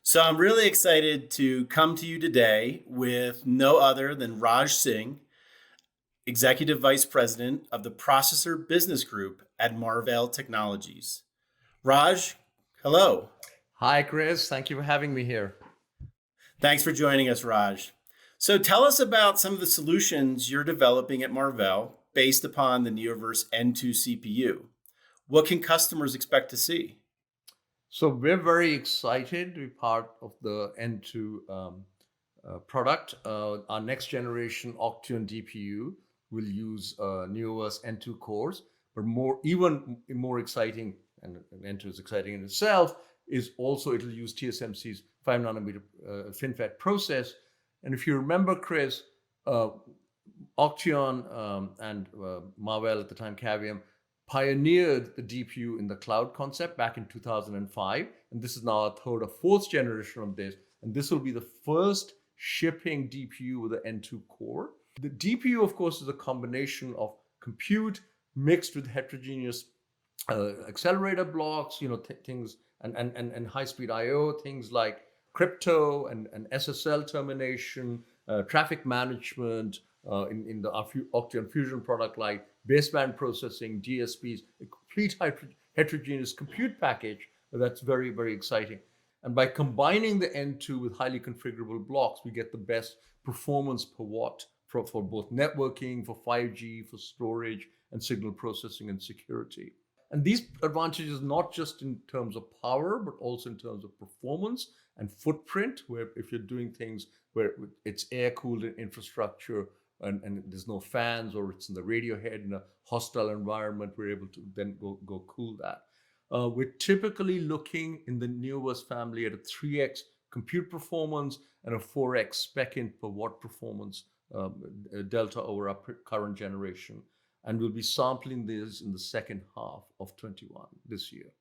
So I'm really excited to come to you today with no other than Raj Singh, Executive Vice President of the Processor Business Group at Marvell Technologies. Raj, hello. Hi, Chris. Thank you for having me here. Thanks for joining us, Raj. So tell us about some of the solutions you're developing at Marvell based upon the Neoverse N2 CPU. What can customers expect to see? So we're very excited to be part of the N2 product. Our next generation Octeon DPU will use Neoverse N2 cores, but even more exciting, and N2 is exciting in itself, is also it'll use TSMC's 5 nanometer FinFET process. And if you remember, Chris, uh, Octeon and Marvell at the time, Cavium, pioneered the DPU in the cloud concept back in 2005. And this is now our third or fourth generation of this. And this will be the first shipping DPU with the N2 core. The DPU, of course, is a combination of compute mixed with heterogeneous accelerator blocks, things and high-speed I/O, things like crypto and SSL termination, traffic management, in the Octeon Fusion product like baseband processing, DSPs, a complete heterogeneous compute package that's very, very exciting. And by combining the N2 with highly configurable blocks, we get the best performance per watt for both networking, for 5G, for storage, and signal processing and security. And these advantages, not just in terms of power, but also in terms of performance and footprint, where if you're doing things where it's air cooled infrastructure and there's no fans, or it's in the radio head in a hostile environment, we're able to then go cool that. We're typically looking in the Neoverse family at a 3x compute performance and a 4x spec in per watt performance delta over our current generation. And we'll be sampling this in the second half of 21 this year.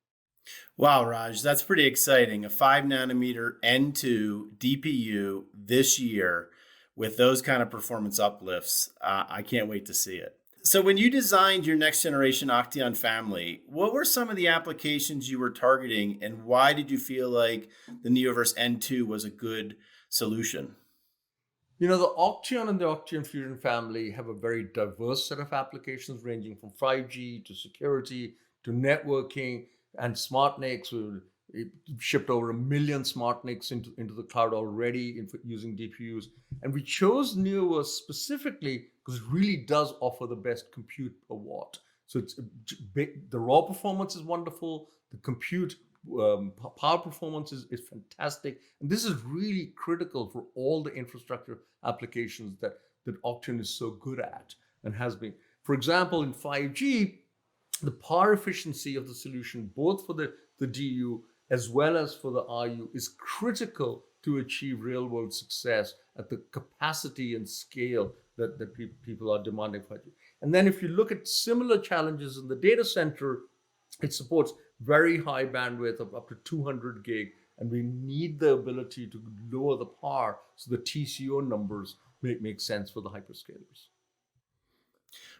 Wow, Raj, that's pretty exciting. A 5 nanometer N2 DPU this year with those kind of performance uplifts. I can't wait to see it. So, when you designed your next generation Octeon family, what were some of the applications you were targeting, and why did you feel like the Neoverse N2 was a good solution? The Octeon and the Octeon Fusion family have a very diverse set of applications ranging from 5G to security to networking and smart NICs. It shipped over 1 million smart NICs into the cloud already using DPUs. And we chose Neoverse specifically because it really does offer the best compute per watt. So the raw performance is wonderful. The compute power performance is fantastic. And this is really critical for all the infrastructure applications that Octane is so good at and has been. For example, in 5G, the power efficiency of the solution, both for the DU as well as for the RU, is critical to achieve real world success at the capacity and scale that people are demanding for it. And then if you look at similar challenges in the data center, it supports very high bandwidth of up to 200 gig, and we need the ability to lower the power so the TCO numbers make sense for the hyperscalers.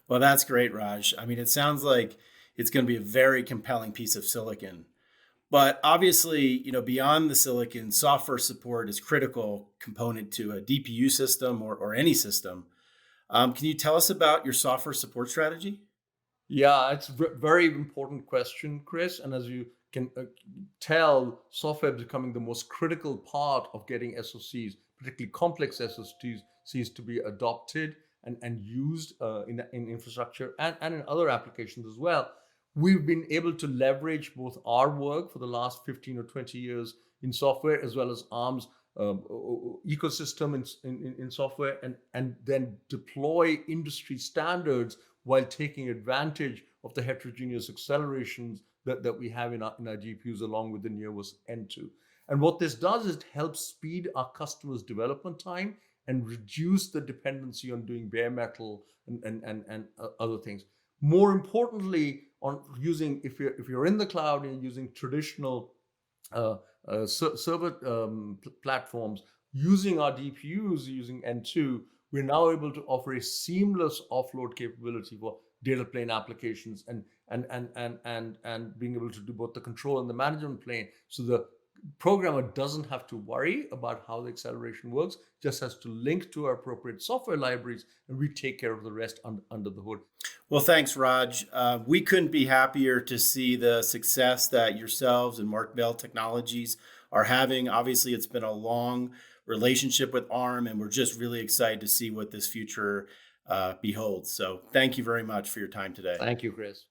Well, that's great, Raj. I mean, it sounds like it's going to be a very compelling piece of silicon. But obviously, beyond the silicon, software support is critical component to a DPU system or any system. Can you tell us about your software support strategy? Yeah, it's a very important question, Chris. And as you can tell, software is becoming the most critical part of getting SoCs, particularly complex SoCs, to be adopted and used in infrastructure and in other applications as well. We've been able to leverage both our work for the last 15 or 20 years in software, as well as ARM's ecosystem in software, and then deploy industry standards while taking advantage of the heterogeneous accelerations that we have in our GPUs along with the Neoverse N2. And what this does is it helps speed our customers' development time and reduce the dependency on doing bare metal and other things. More importantly, on using if you're in the cloud and you're using traditional server platforms, using our DPUs, using N2, we're now able to offer a seamless offload capability for data plane applications and being able to do both the control and the management plane. So programmer doesn't have to worry about how the acceleration works, just has to link to our appropriate software libraries, and we take care of the rest under the hood. Well, thanks, Raj. We couldn't be happier to see the success that yourselves and Mark Bell Technologies are having. Obviously, it's been a long relationship with ARM, and we're just really excited to see what this future beholds. So thank you very much for your time today. Thank you, Chris.